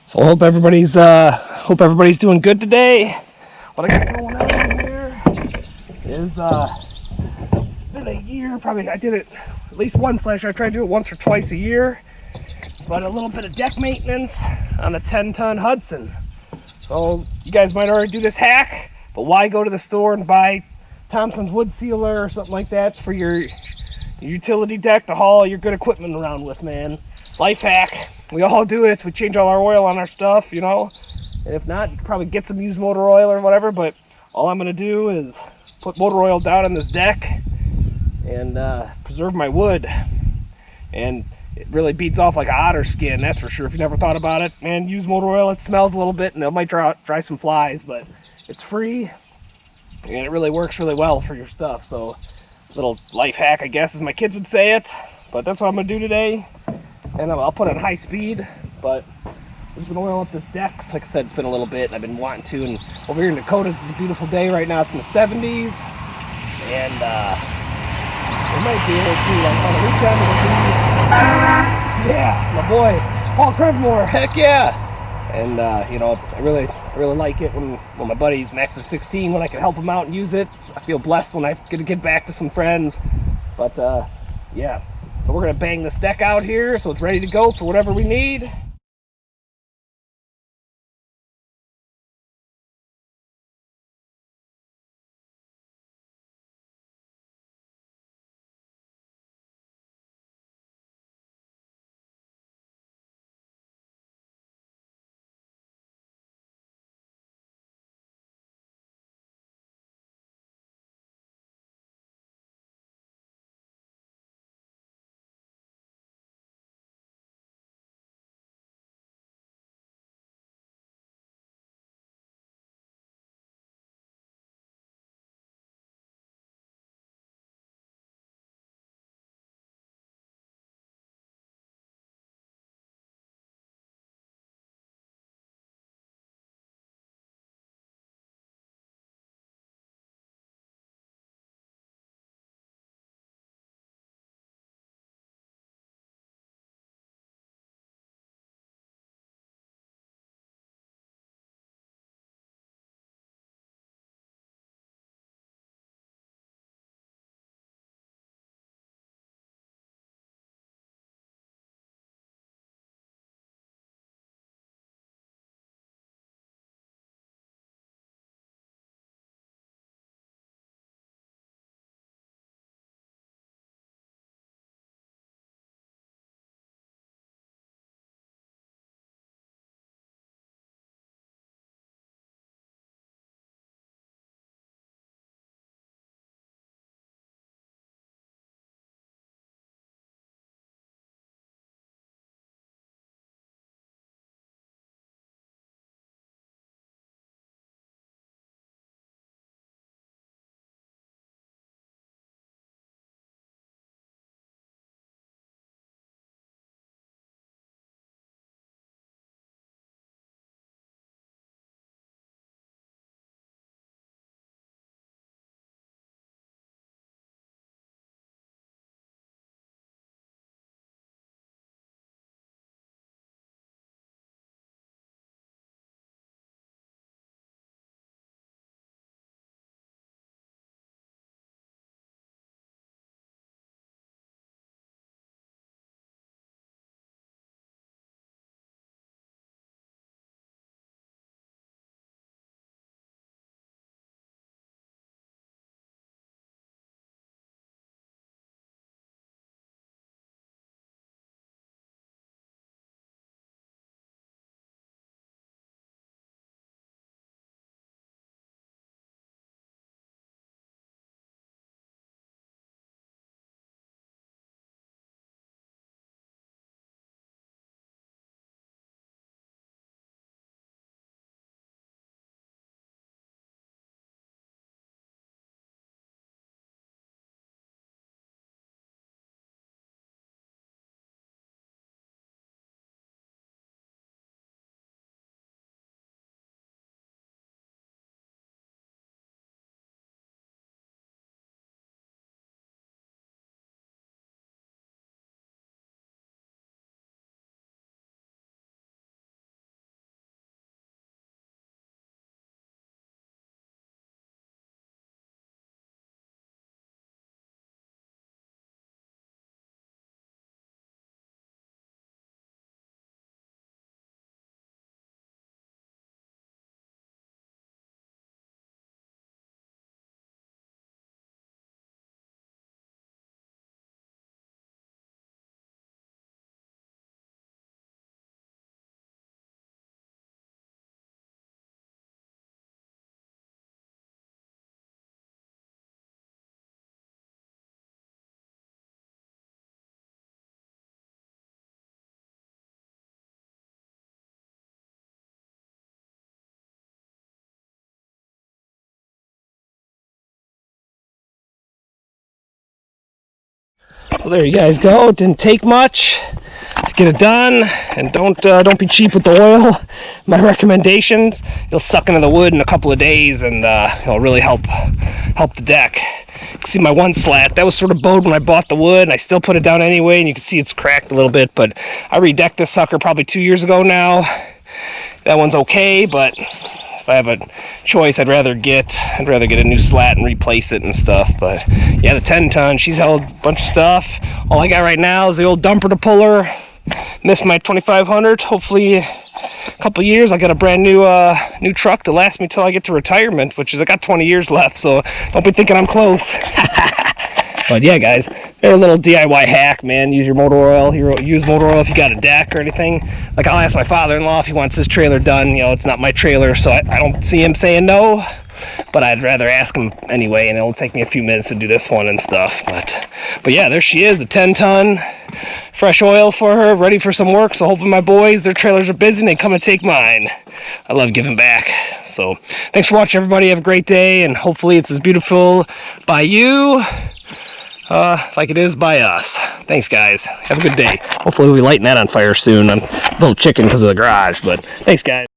So hope everybody's doing good today. What I got going on here is it's been a year. Probably I did it at least one slasher. I try to do it once or twice a year, but a little bit of deck maintenance on a 10-ton Hudson. So you guys might already do this hack, but why go to the store and buy Thompson's wood sealer or something like that for your utility deck to haul your good equipment around with, man? Life hack. We all do it. We change all our oil on our stuff, you know. And if not, you can probably get some used motor oil or whatever. But all I'm gonna do is put motor oil down on this deck and preserve my wood. And it really beats off like an otter skin, that's for sure. If you never thought about it, man, use motor oil. It smells a little bit and it might dry some flies, but it's free and it really works really well for your stuff. So little life hack, I guess, as my kids would say it. But that's what I'm gonna do today. And I'll put it in high speed, but I'm just gonna oil up this deck. Like I said, it's been a little bit and I've been wanting to. And over here in Dakota, it's a beautiful day right now. It's in the 70s. And it might be able to, like, on the weekend, yeah, my boy, Paul Crevmore, heck yeah. And, you know, I really like it when my buddy's Max is 16, when I can help him out and use it. I feel blessed when I get to get back to some friends. But, yeah. So we're going to bang this deck out here so it's ready to go for whatever we need. Well, there you guys go. It didn't take much to get it done, and don't be cheap with the oil. My recommendations: you'll suck into the wood in a couple of days, and it'll really help the deck. You can see my one slat that was sort of bowed when I bought the wood, and I still put it down anyway, and you can see it's cracked a little bit. But I redecked this sucker probably 2 years ago now. That one's okay, but if I have a choice, I'd rather get a new slat and replace it and stuff. But yeah, the 10-ton, she's held a bunch of stuff. All I got right now is the old dumper to pull her. Missed my 2500. Hopefully a couple years I'll get a brand new truck to last me till I get to retirement, which is I got 20 years left, so don't be thinking I'm close. But yeah, guys, very little DIY hack, man. Use your motor oil. Use motor oil if you got a deck or anything. Like, I'll ask my father-in-law if he wants his trailer done. You know, it's not my trailer, so I don't see him saying no. But I'd rather ask him anyway, and it'll take me a few minutes to do this one and stuff. But yeah, there she is, the 10-ton. Fresh oil for her, ready for some work. So hopefully my boys, their trailers are busy and they come and take mine. I love giving back. So thanks for watching, everybody. Have a great day, and hopefully it's as beautiful by you like it is by us. Thanks, guys. Have a good day. Hopefully we'll be lighting that on fire soon. I'm a little chicken because of the garage, but thanks, guys.